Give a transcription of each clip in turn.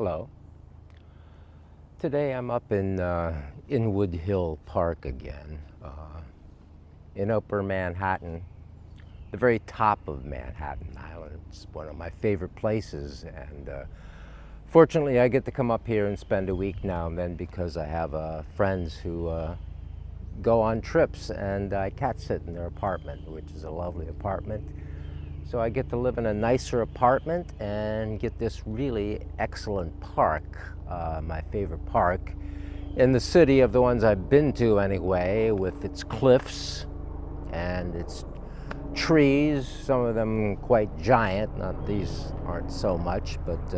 Hello. Today I'm up in Inwood Hill Park again, in Upper Manhattan, the very top of Manhattan Island. It's one of my favorite places, and fortunately I get to come up here and spend a week now and then because I have friends who go on trips, and I cat sit in their apartment, which is a lovely apartment. So I get to live in a nicer apartment and get this really excellent park, my favorite park in the city of the ones I've been to anyway, with its cliffs and its trees, some of them quite giant. Not these aren't so much, but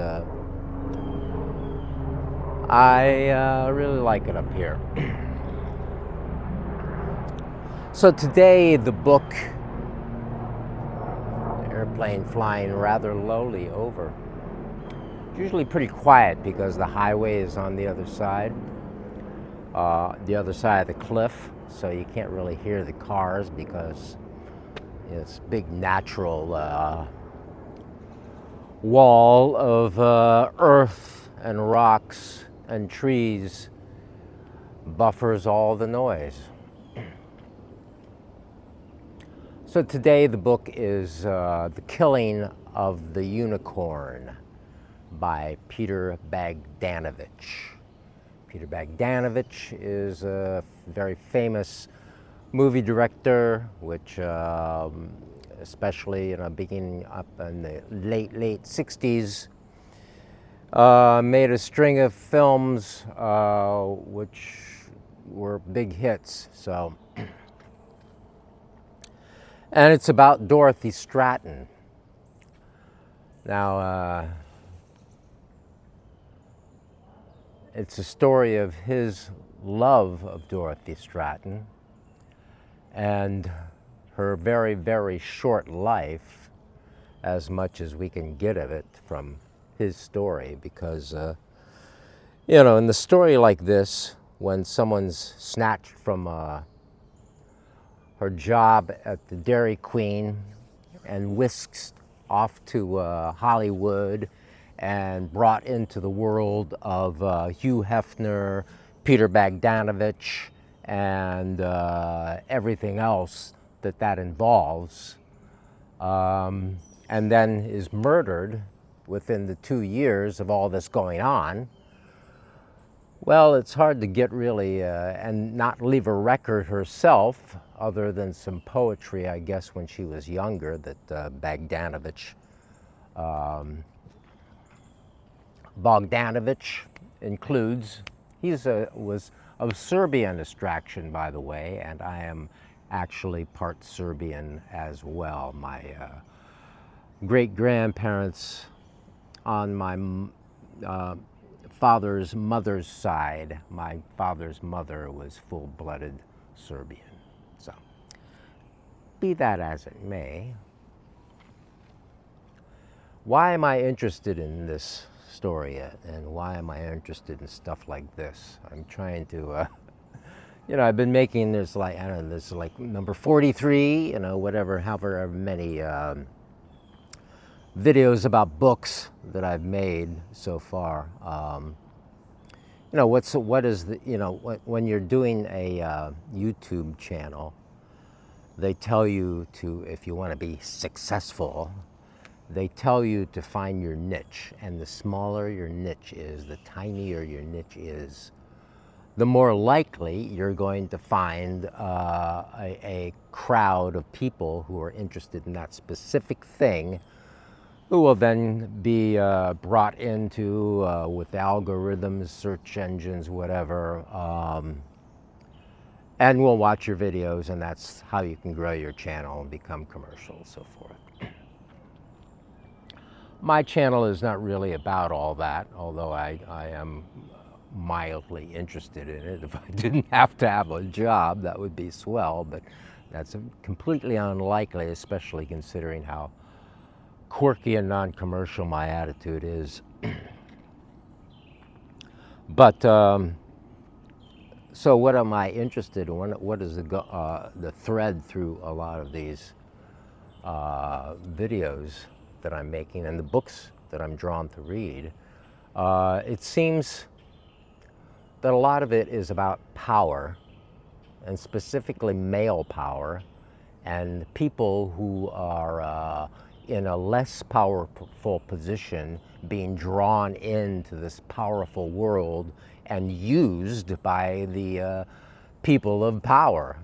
I really like it up here. So today the book, airplane flying rather lowly over. It's usually pretty quiet because the highway is on the other side of the cliff, so you can't really hear the cars because it's a big natural wall of earth and rocks and trees buffers all the noise. So today the book is The Killing of the Unicorn by Peter Bogdanovich. Peter Bogdanovich is a very famous movie director, which especially beginning up in the late 60s, made a string of films which were big hits. So. And it's about Dorothy Stratten. Now, it's a story of his love of Dorothy Stratten and her very, very short life, as much as we can get of it from his story, because, in the story like this, when someone's snatched from her job at the Dairy Queen and whisked off to Hollywood and brought into the world of Hugh Hefner, Peter Bogdanovich, and everything else that involves, and then is murdered within the 2 years of all this going on. Well, it's hard to get really, and not leave a record herself, other than some poetry, I guess, when she was younger, that Bogdanovich includes. Was of Serbian extraction, by the way, and I am actually part Serbian as well. My great-grandparents on my father's mother's side, my father's mother was full-blooded Serbian. So, be that as it may, why am I interested in this story, and why am I interested in stuff like this? I'm trying to, I've been making this number 43, however many videos about books that I've made so far. When you're doing a YouTube channel, they tell you if you want to be successful, they tell you to find your niche, and the smaller your niche is, the tinier your niche is, the more likely you're going to find a crowd of people who are interested in that specific thing, who will then be brought into, with algorithms, search engines, whatever, and will watch your videos, and that's how you can grow your channel and become commercial and so forth. My channel is not really about all that, although I am mildly interested in it. If I didn't have to have a job, that would be swell, but that's completely unlikely, especially considering how quirky and non-commercial my attitude is. But so what am I interested in? What is the thread through a lot of these videos that I'm making and the books that I'm drawn to read? It seems that a lot of it is about power, and specifically male power, and people who are in a less powerful position being drawn into this powerful world and used by the people of power,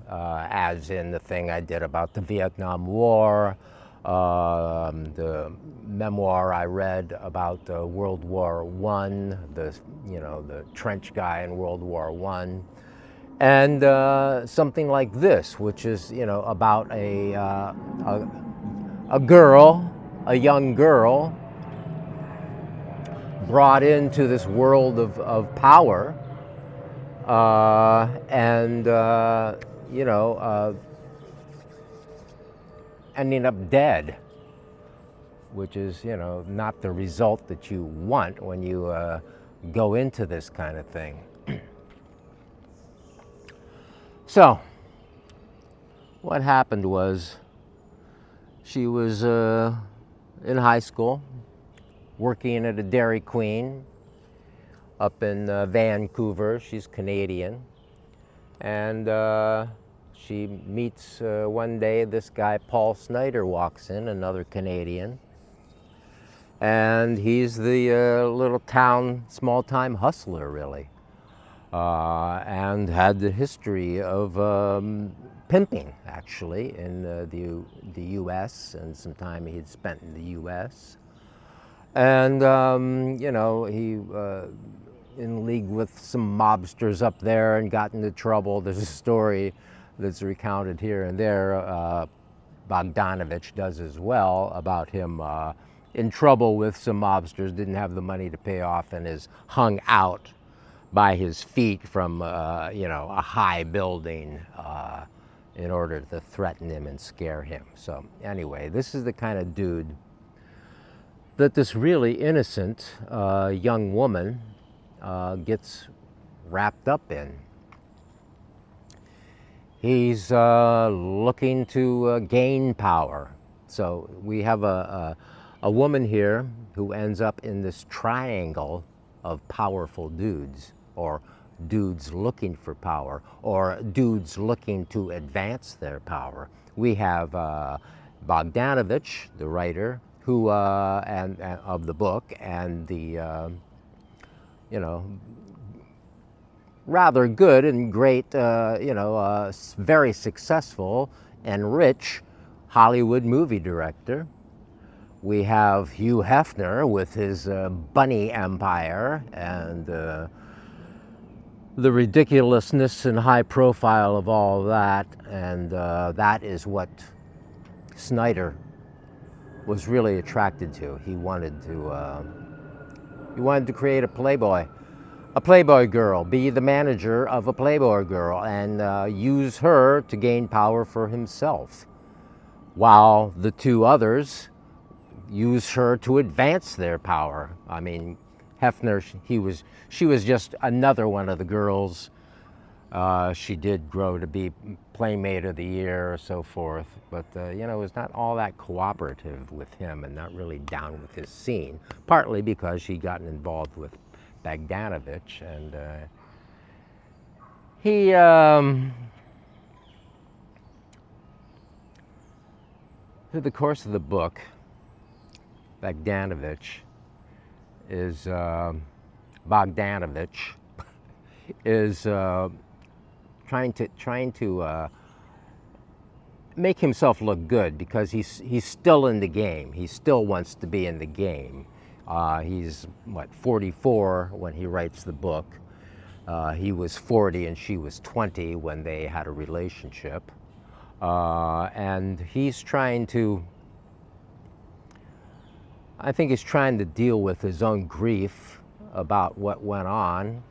as in the thing I did about the Vietnam War, the memoir I read about World War I, the trench guy in World War I, and something like this, which is about a girl, a young girl, brought into this world of power, and ending up dead, which is not the result that you want when you go into this kind of thing. So what happened was, she was in high school, working at a Dairy Queen up in Vancouver. She's Canadian. And she meets one day this guy, Paul Snyder, walks in, another Canadian. And he's the little town, small-time hustler, really. And had the history of pimping, actually, in the U.S., and some time he had spent in the U.S. And, he in league with some mobsters up there and got into trouble. There's a story that's recounted here and there, Bogdanovich does as well, about him in trouble with some mobsters, didn't have the money to pay off, and is hung out by his feet from a high building in order to threaten him and scare him. So anyway, this is the kind of dude that this really innocent young woman gets wrapped up in. He's looking to gain power. So we have a woman here who ends up in this triangle of powerful dudes, or dudes looking for power, or dudes looking to advance their power. We have Bogdanovich, the writer, who and of the book, and the rather good and great, very successful and rich Hollywood movie director. We have Hugh Hefner with his bunny empire, and the ridiculousness and high profile of all that, and that is what Snyder was really attracted to. He wanted to create a Playboy girl, be the manager of a Playboy girl, and use her to gain power for himself, while the two others use her to advance their power. I mean, Hefner, she was just another one of the girls. She did grow to be Playmate of the Year or so forth, but was not all that cooperative with him and not really down with his scene, partly because she'd gotten involved with Bogdanovich, and he through the course of the book, Bogdanovich is trying to make himself look good, because he's still in the game. He still wants to be in the game. He's 44 when he writes the book. He was 40 and she was 20 when they had a relationship, and he's trying to. I think he's trying to deal with his own grief about what went on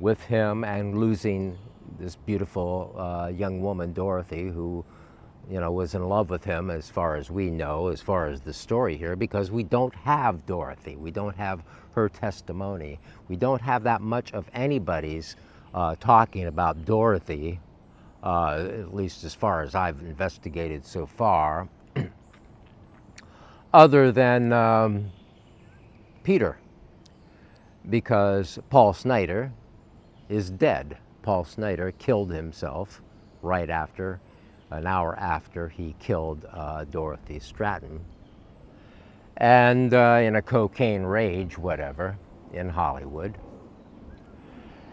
with him and losing this beautiful young woman, Dorothy, who, was in love with him, as far as we know, as far as the story here, because we don't have Dorothy. We don't have her testimony. We don't have that much of anybody's talking about Dorothy, at least as far as I've investigated so far, other than Peter. because Paul Snider is dead. Paul Snider killed himself right after, an hour after he killed Dorothy Stratten, and in a cocaine rage, whatever, in Hollywood.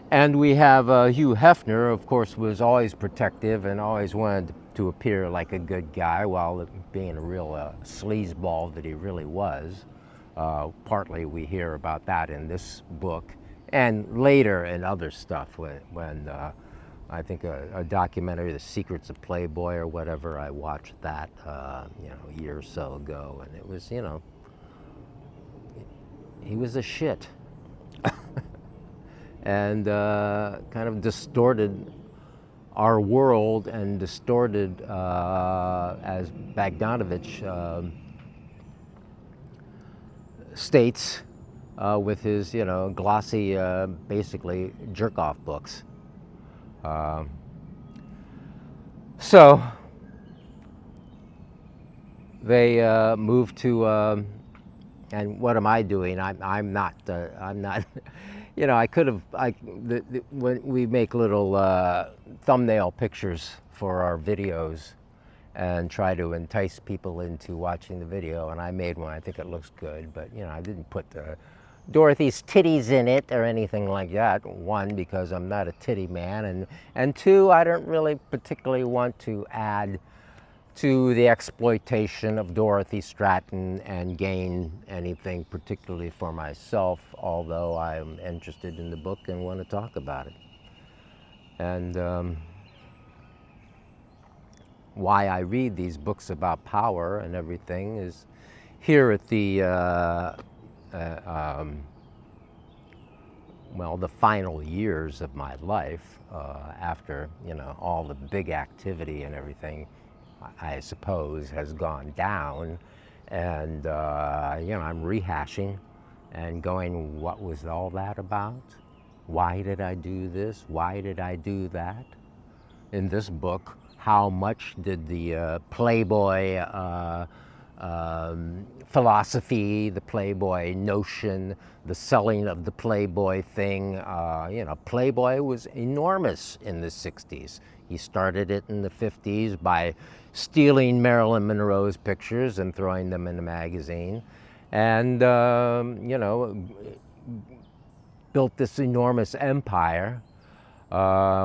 And we have Hugh Hefner, of course, was always protective and always wanted to appear like a good guy while being a real sleazeball that he really was. Partly we hear about that in this book and later in other stuff when I think a documentary, The Secrets of Playboy or whatever, I watched that a year or so ago, and it was, he was a shit. And kind of distorted our world and distorted, as Bogdanovich states with his, glossy, basically jerk-off books. So they moved to, and what am I doing? I'm not. I could have. When we make little thumbnail pictures for our videos and try to entice people into watching the video, and I made one. I think it looks good, but I didn't put Dorothy's titties in it or anything like that. One, because I'm not a titty man, and two, I don't really particularly want to add to the exploitation of Dorothy Stratten and gain anything particularly for myself, although I'm interested in the book and want to talk about it. And why I read these books about power and everything is here at the the final years of my life, after all the big activity and everything, I suppose, has gone down, and I'm rehashing and going, what was all that about? Why did I do this? Why did I do that? In this book, how much did the Playboy philosophy, the Playboy notion, the selling of the Playboy thing, Playboy was enormous in the 60s. He started it in the 50s by stealing Marilyn Monroe's pictures and throwing them in a magazine, and built this enormous empire,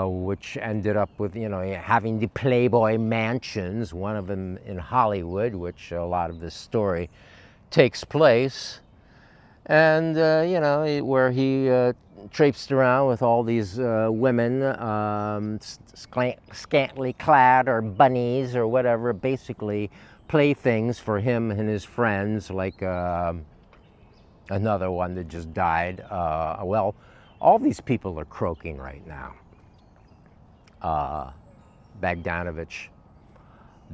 which ended up with having the Playboy mansions, one of them in Hollywood, which a lot of this story takes place, and where he traipsed around with all these women, scantily clad or bunnies or whatever, basically playthings for him and his friends, like another one that just died. Well, all these people are croaking right now. Bogdanovich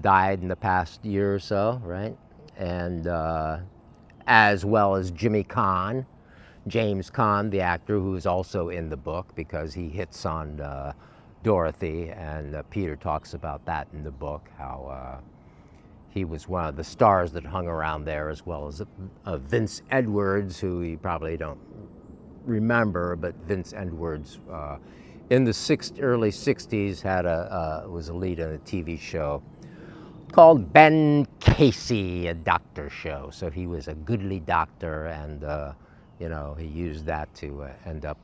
died in the past year or so, right? And as well as Jimmy Caan, James Caan, the actor, who's also in the book because he hits on Dorothy, and Peter talks about that in the book, how he was one of the stars that hung around there, as well as Vince Edwards, who you probably don't remember, but Vince Edwards in the early 60s was a lead on a TV show called Ben Casey, a doctor show. So he was a goodly doctor, and he used that to end up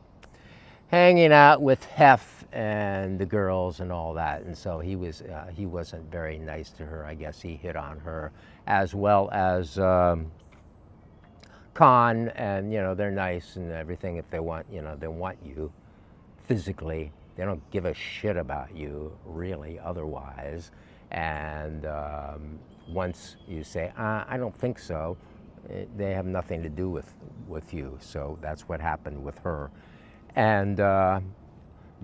hanging out with Hef and the girls and all that. And so he wasn't very nice to her. I guess he hit on her, as well as Caan, and they're nice and everything if they want you physically. They don't give a shit about you really otherwise. And once you say, I don't think so, they have nothing to do with you. So that's what happened with her. And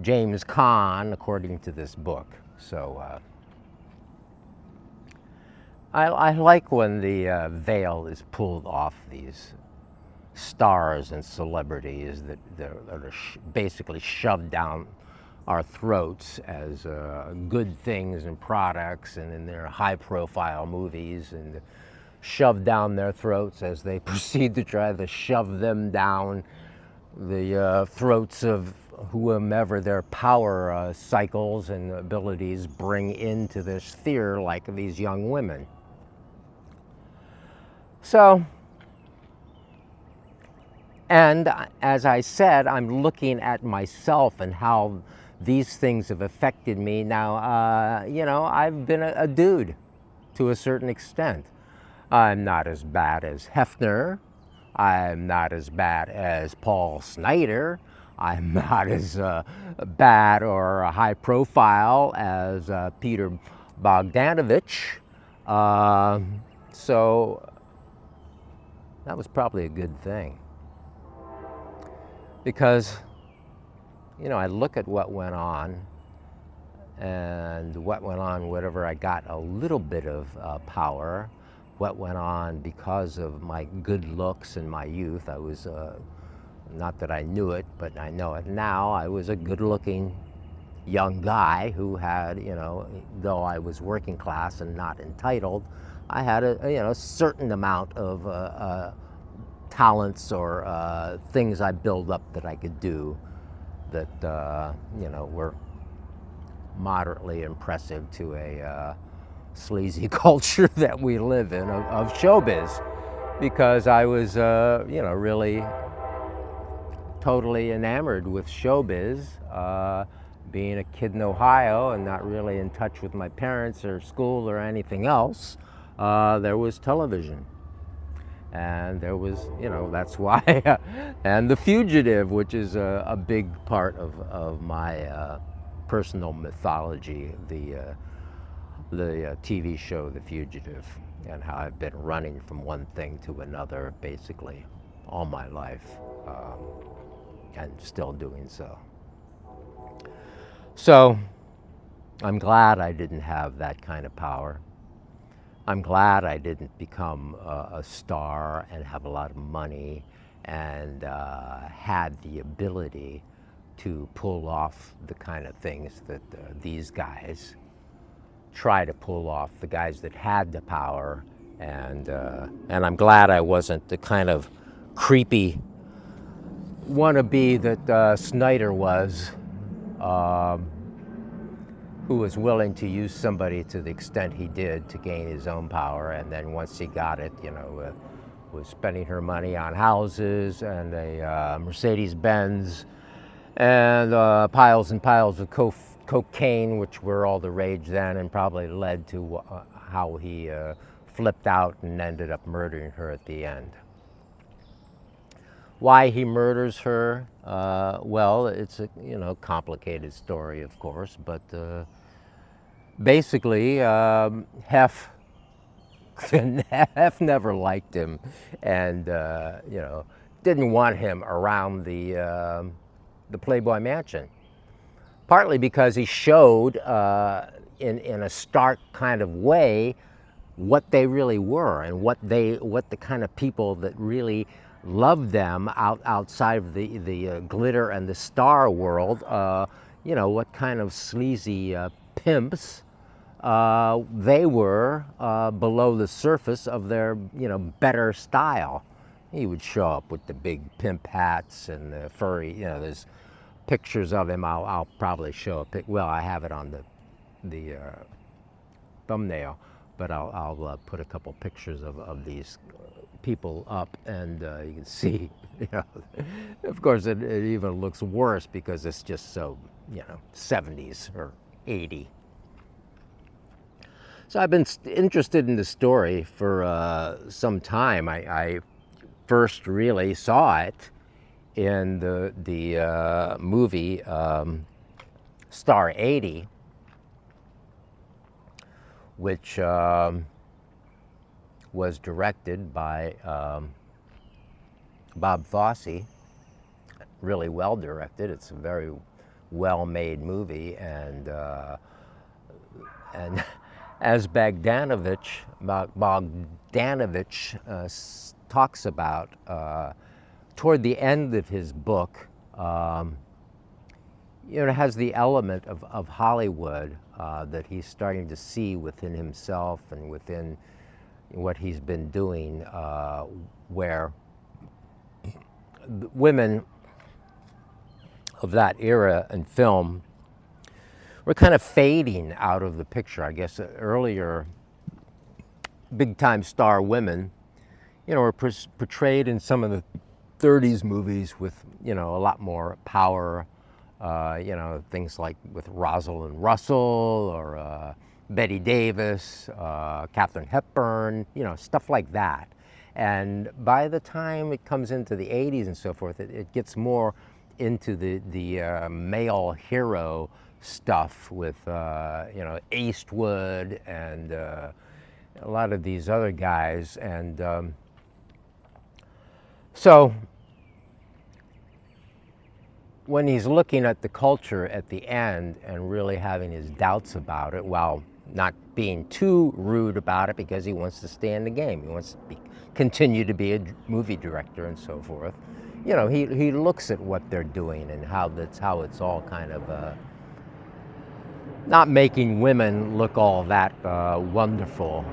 James Caan, according to this book. So I like when the veil is pulled off these stars and celebrities that are basically shoved down our throats as good things and products, and in their high-profile movies, and shoved down their throats as they proceed to try to shove them down the throats of whomever their power cycles and abilities bring into this theater, like these young women. So, and as I said, I'm looking at myself and how these things have affected me. Now, you know, I've been a dude to a certain extent. I'm not as bad as Hefner. I'm not as bad as Paul Snyder. I'm not as bad or high profile as Peter Bogdanovich. So that was probably a good thing. Because, you know, I look at what went on, and what went on whenever I got a little bit of power, what went on because of my good looks in my youth. I was, not that I knew it, but I know it now, I was a good-looking young guy who had, you know, though I was working class and not entitled, I had a, you know, certain amount of talents or things I built up that I could do that, you know, were moderately impressive to a sleazy culture that we live in of showbiz, because I was, you know, really totally enamored with showbiz. Being a kid in Ohio and not really in touch with my parents or school or anything else, there was television. And there was, you know, that's why, and The Fugitive, which is a big part of my personal mythology, the TV show The Fugitive, and how I've been running from one thing to another basically all my life, and still doing so. So I'm glad I didn't have that kind of power. I'm glad I didn't become a star and have a lot of money and had the ability to pull off the kind of things that these guys try to pull off, the guys that had the power. And I'm glad I wasn't the kind of creepy wannabe that Snyder was, who was willing to use somebody to the extent he did to gain his own power, and then once he got it, you know, was spending her money on houses and a Mercedes-Benz and piles and piles of cocaine, which were all the rage then, and probably led to how he flipped out and ended up murdering her at the end. Why he murders her, well, it's a, you know, complicated story, of course, but basically, Hef never liked him, and you know, didn't want him around the Playboy Mansion. Partly because he showed, in a stark kind of way, what they really were and what the kind of people that really loved them outside of the glitter and the star world. You know, what kind of sleazy pimps they were below the surface of their, you know, better style. He would show up with the big pimp hats and the furry, you know, there's pictures of him. I'll probably show a pic. Well, I have it on the thumbnail, but I'll put a couple pictures of these people up, and you can see, you know, of course it even looks worse because it's just so, you know, 70s or 80. So I've been interested in the story for some time. I first really saw it in the movie Star 80, which was directed by Bob Fosse. Really well directed. It's a very well-made movie, and as Bogdanovich talks about toward the end of his book, you know, it has the element of Hollywood that he's starting to see within himself and within what he's been doing, where women of that era in film were kind of fading out of the picture. I guess earlier big-time star women, were portrayed in some of the 30s movies with, a lot more power, things like with Rosalind Russell or Betty Davis, Katharine Hepburn, stuff like that. And by the time it comes into the 80s and so forth, it gets more into the male hero stuff with, Eastwood and a lot of these other guys. And so when he's looking at the culture at the end and really having his doubts about it, while not being too rude about it because he wants to stay in the game, he wants to continue to be a movie director and so forth, he looks at what they're doing and how it's all kind of not making women look all that wonderful.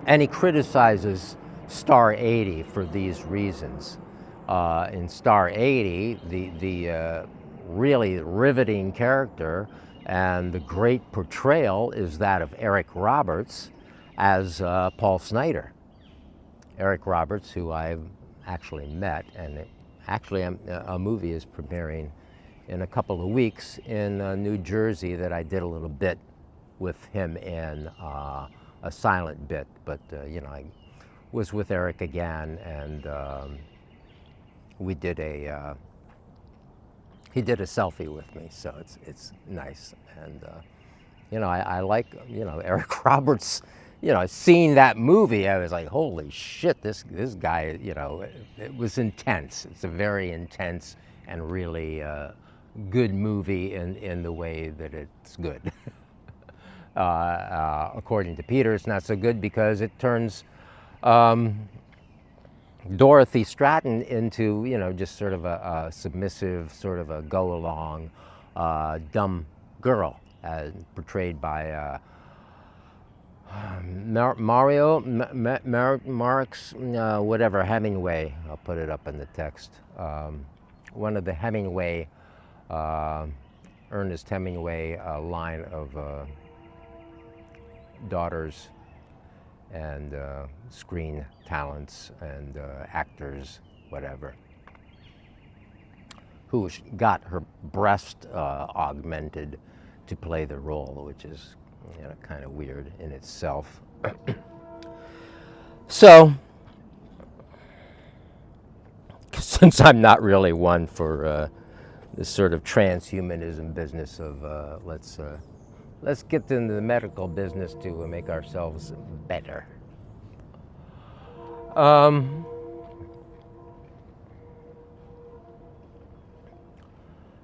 And he criticizes Star 80 for these reasons. In Star 80, the really riveting character and the great portrayal is that of Eric Roberts as Paul Snider. Eric Roberts, who I've actually met, and a movie is premiering in a couple of weeks in New Jersey that I did a little bit with him in, a silent bit, but I was with Eric again, and we did he did a selfie with me, so it's nice. And I like Eric Roberts. Seeing that movie, I was like, holy shit, this guy, it was intense. It's a very intense and really good movie in the way that it's good. According to Peter, it's not so good because it turns Dorothy Stratten into, just sort of a submissive, sort of a go-along, dumb girl, portrayed by Marx, whatever, Hemingway. I'll put it up in the text. One of the Hemingway, Ernest Hemingway line of daughters and screen talents and actors, whatever, who got her breast augmented to play the role, which is kind of weird in itself. So, since I'm not really one for this sort of transhumanism business of let's get into the medical business to make ourselves better.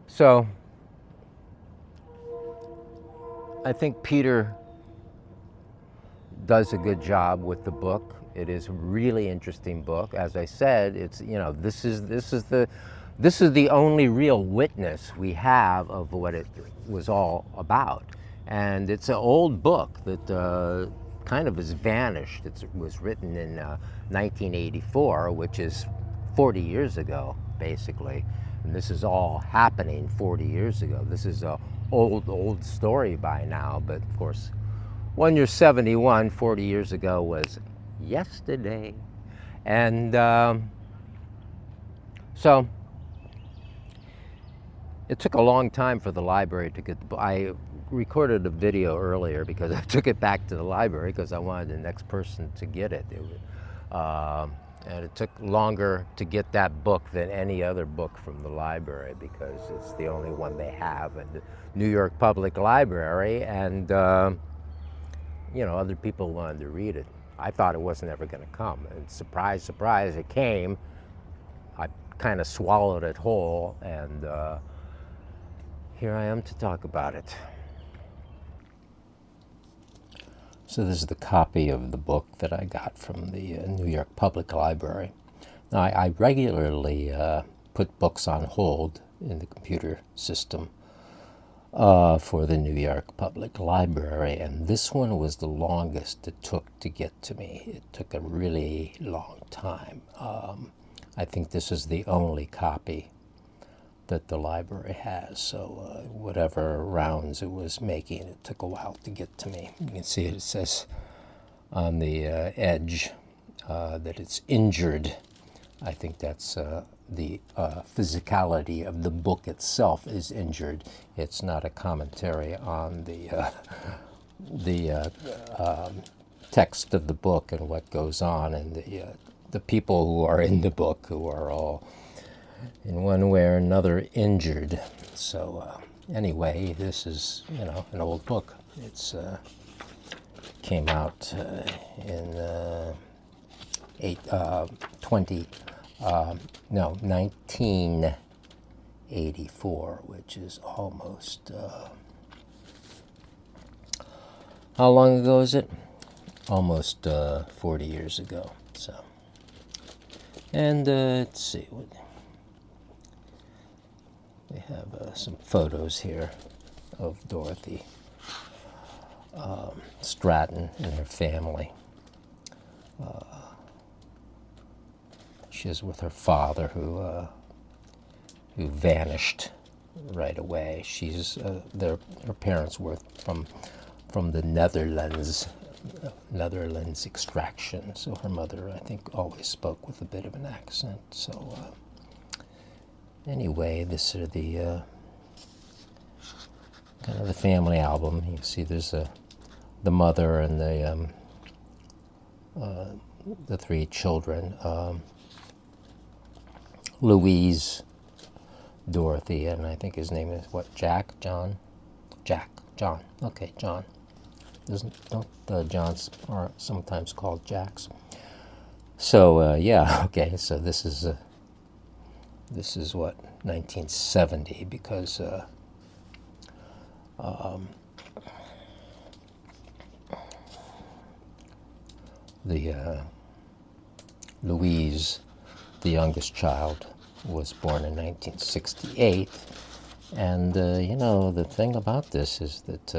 So I think Peter does a good job with the book. It is a really interesting book. As I said, it's this is the only real witness we have of what it was all about. And it's an old book that kind of has vanished. It was written in 1984, which is 40 years ago, basically. And this is all happening 40 years ago. This is a old story by now, but of course, when you're 71, 40 years ago was yesterday. And so it took a long time for the library to get the book. I recorded a video earlier because I took it back to the library because I wanted the next person to get it. And it took longer to get that book than any other book from the library because it's the only one they have in the New York Public Library, and other people wanted to read it. I thought it wasn't ever going to come, and surprise, surprise, it came. I kind of swallowed it whole, and here I am to talk about it. So this is the copy of the book that I got from the New York Public Library. Now, I regularly put books on hold in the computer system for the New York Public Library, and this one was the longest it took to get to me. It took a really long time. I think this is the only copy that the library has. So whatever rounds it was making, it took a while to get to me. You can see it says on the edge that it's injured. I think that's the physicality of the book itself is injured. It's not a commentary on the text of the book and what goes on, and the people who are in the book, who are all in one way or another injured. So anyway, this is, you know, an old book. It's came out in 1984, which is almost, how long ago is it? Almost 40 years ago. So, and let's see, we have some photos here of Dorothy Stratten and her family. She is with her father, who vanished right away. She's her parents were from the Netherlands extraction. So her mother, I think, always spoke with a bit of an accent. So anyway, this is the kind of the family album. You can see there's the mother and the three children. Louise, Dorothy, and I think his name is what? John. Okay, John. Don't Johns are sometimes called Jacks? So yeah, okay. So this is what, 1970, because the Louise, the youngest child, was born in 1968, and you know, the thing about this is that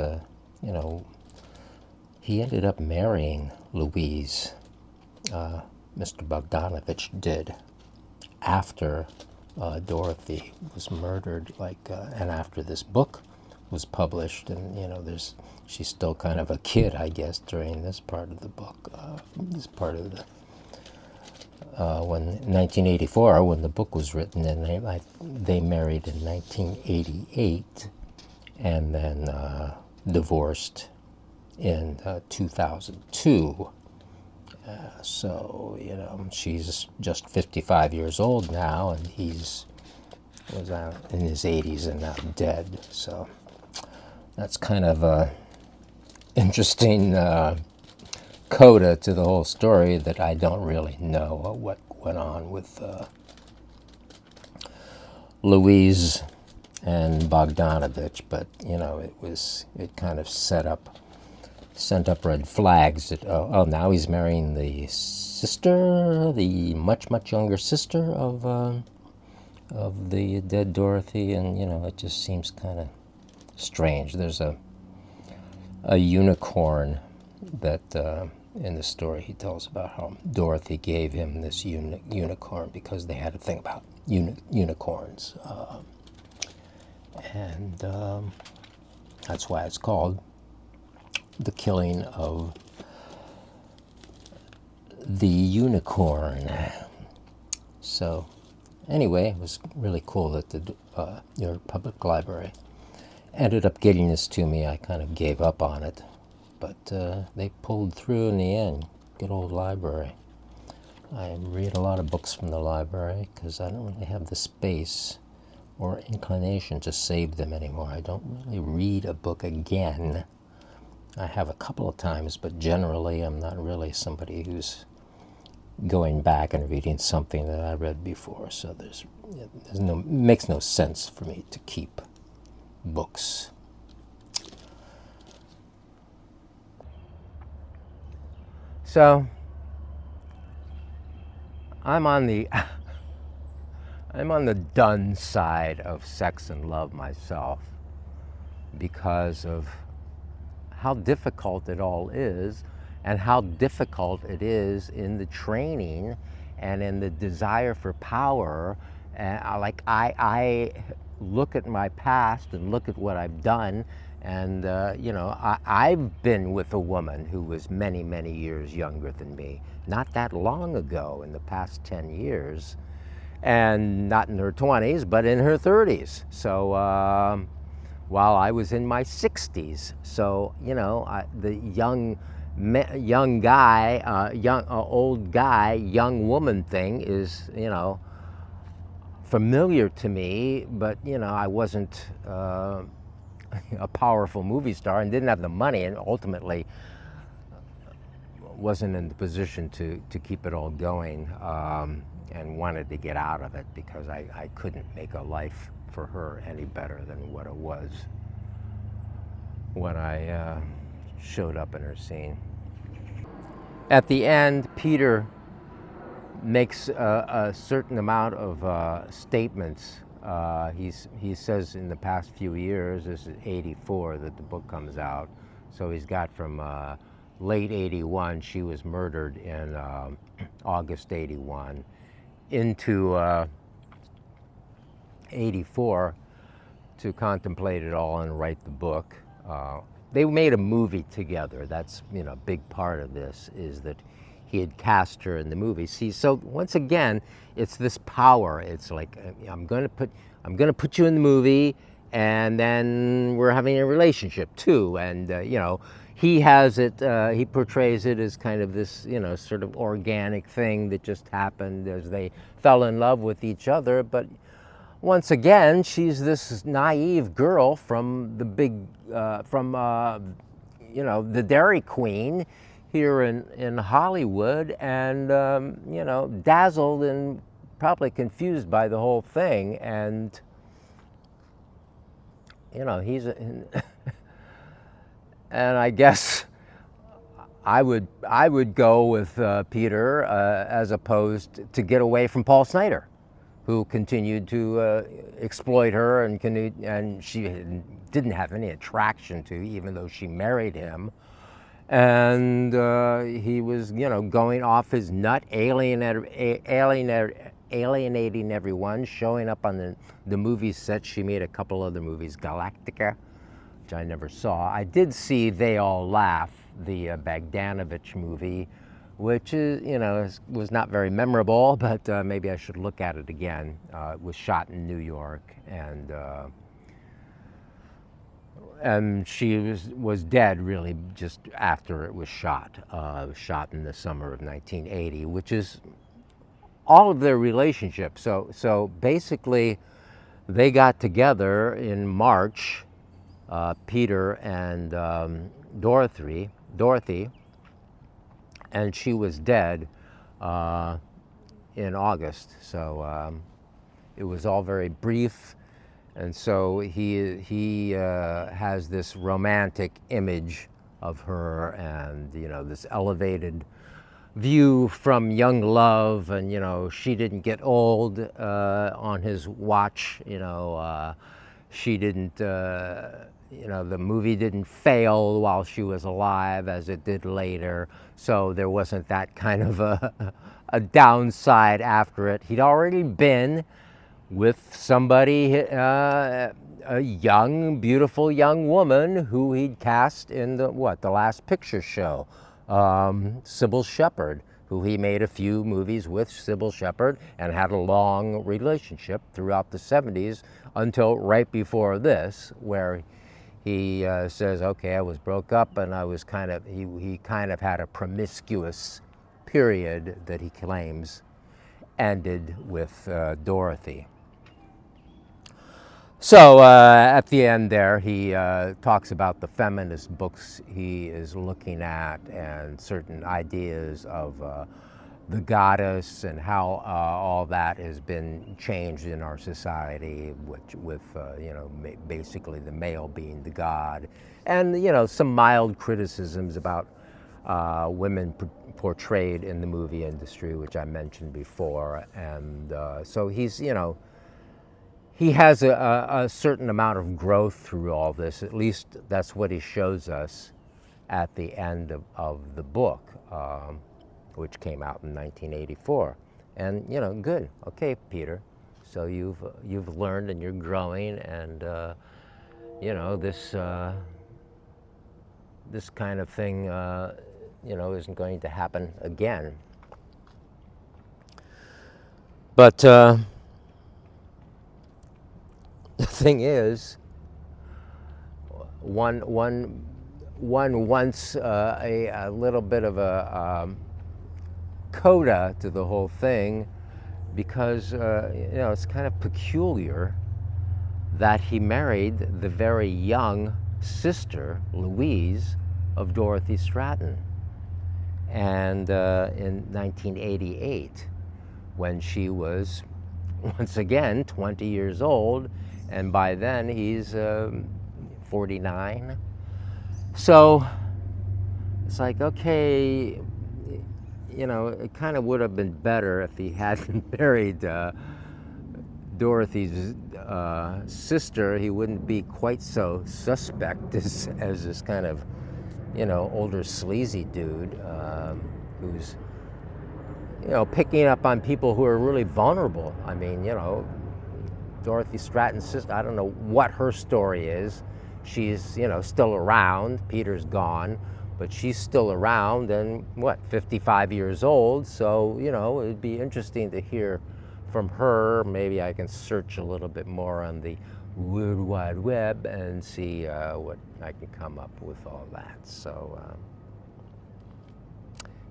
you know, he ended up marrying Louise. Mr. Bogdanovich did, after Dorothy was murdered, and after this book was published, and you know, she's still kind of a kid, I guess, during this part of the book, this part of the when 1984, when the book was written, and they married in 1988, and then divorced in 2002. So, you know, she's just 55 years old now, and was in his 80s and now dead. So that's kind of a interesting coda to the whole story, that I don't really know what went on with Louise and Bogdanovich, but you know, it kind of sent up red flags that now he's marrying the sister, the much younger sister of the dead Dorothy, and you know, it just seems kind of strange. There's a unicorn that in the story he tells about how Dorothy gave him this unicorn because they had a thing about unicorns, and that's why it's called The Killing of the Unicorn. So anyway, it was really cool that the your public library ended up getting this to me. I kind of gave up on it, but they pulled through in the end. Good old library. I read a lot of books from the library because I don't really have the space or inclination to save them anymore. I don't really read a book again. I have a couple of times, but generally I'm not really somebody who's going back and reading something that I read before. So it makes no sense for me to keep books. So I'm on the done side of Sex and Love myself, because of how difficult it all is, and how difficult it is in the training and in the desire for power And I look at my past and look at what I've done, and you know, I've been with a woman who was many, many years younger than me, not that long ago, in the past 10 years, and not in her 20s, but in her 30s. So while I was in my 60s. So, you know, the young guy, old guy, young woman thing is, you know, familiar to me, but, you know, I wasn't a powerful movie star and didn't have the money, and ultimately wasn't in the position to keep it all going, and wanted to get out of it because I couldn't make a life for her any better than what it was when I showed up in her scene. At the end, Peter makes a certain amount of statements. He says in the past few years, this is 84 that the book comes out, so he's got from late 81, she was murdered in August 81, into 84 to contemplate it all and write the book. They made a movie together. That's, you know, a big part of this, is that he had cast her in the movie. See, so once again, it's this power. It's like, I'm going to put you in the movie, and then we're having a relationship too. And you know, he has it. He portrays it as kind of this, you know, sort of organic thing that just happened as they fell in love with each other. But once again, she's this naive girl from the big, you know, the Dairy Queen here in Hollywood, and you know, dazzled and probably confused by the whole thing. And you know, and I guess I would go with Peter as opposed to get away from Paul Snyder, who continued to exploit her, and she didn't have any attraction to, even though she married him. And he was, you know, going off his nut, alienating everyone, showing up on the movie set. She made a couple other movies, Galactica, which I never saw. I did see They All Laugh, the Bogdanovich movie, which is, you know, was not very memorable, but maybe I should look at it again. It was shot in New York, and she was dead really just after it was shot. It was shot in the summer of 1980, which is all of their relationship. So basically, they got together in March, Peter and Dorothy, and she was dead in August. So it was all very brief. And so he has this romantic image of her, and, you know, this elevated view from young love, and, you know, she didn't get old on his watch, you know, she didn't, you know, the movie didn't fail while she was alive as it did later, so there wasn't that kind of a downside after it. He'd already been with somebody, a young, beautiful young woman who he'd cast in the Last Picture Show, Sybil Shepherd, who he made a few movies with, Sybil Shepherd, and had a long relationship throughout the 70s until right before this, where he says, okay, I was broke up, and I was he kind of had a promiscuous period that he claims ended with Dorothy. So at the end there, he talks about the feminist books he is looking at, and certain ideas of the goddess, and how all that has been changed in our society, with you know, basically the male being the god, and, you know, some mild criticisms about women portrayed in the movie industry, which I mentioned before. And so he's, you know, he has a certain amount of growth through all this. At least that's what he shows us at the end of the book, which came out in 1984. And, you know, good. Okay, Peter, So you've learned and you're growing, and you know, this kind of thing, you know, isn't going to happen again. But the thing is, one wants a little bit of a coda to the whole thing, because you know, it's kind of peculiar that he married the very young sister, Louise, of Dorothy Stratten, and in 1988, when she was once again 20 years old, and by then he's 49. So it's like, okay, you know, it kind of would have been better if he hadn't married Dorothy's sister. He wouldn't be quite so suspect as this kind of, you know, older sleazy dude who's, you know, picking up on people who are really vulnerable. I mean, you know, Dorothy Stratten's sister, I don't know what her story is. She's, you know, still around. Peter's gone, but she's still around, and what, 55 years old. So, you know, it'd be interesting to hear from her. Maybe I can search a little bit more on the World Wide Web and see what I can come up with all that. So,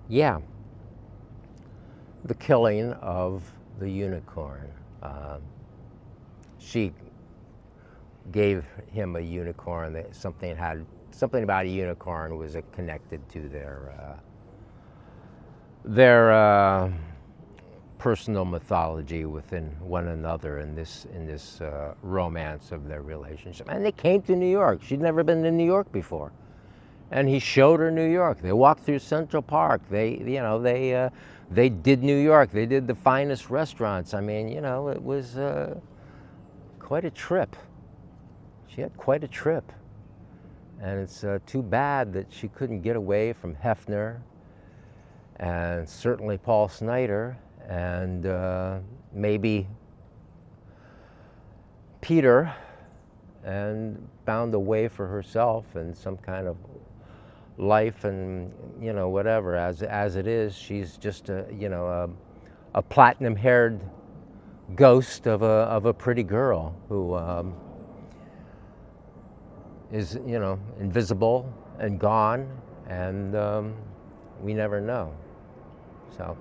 yeah, the killing of the unicorn. She gave him a unicorn. That something about a unicorn was connected to their personal mythology within one another in this romance of their relationship. And they came to New York. She'd never been to New York before, and he showed her New York. They walked through Central Park. They did New York. They did the finest restaurants. I mean, you know, it was quite a trip. She had quite a trip, and it's too bad that she couldn't get away from Hefner, and certainly Paul Snyder, and maybe Peter, and found a way for herself and some kind of life, and, you know, whatever. As it is, she's just a platinum-haired ghost of a pretty girl who is, you know, invisible and gone, and we never know. So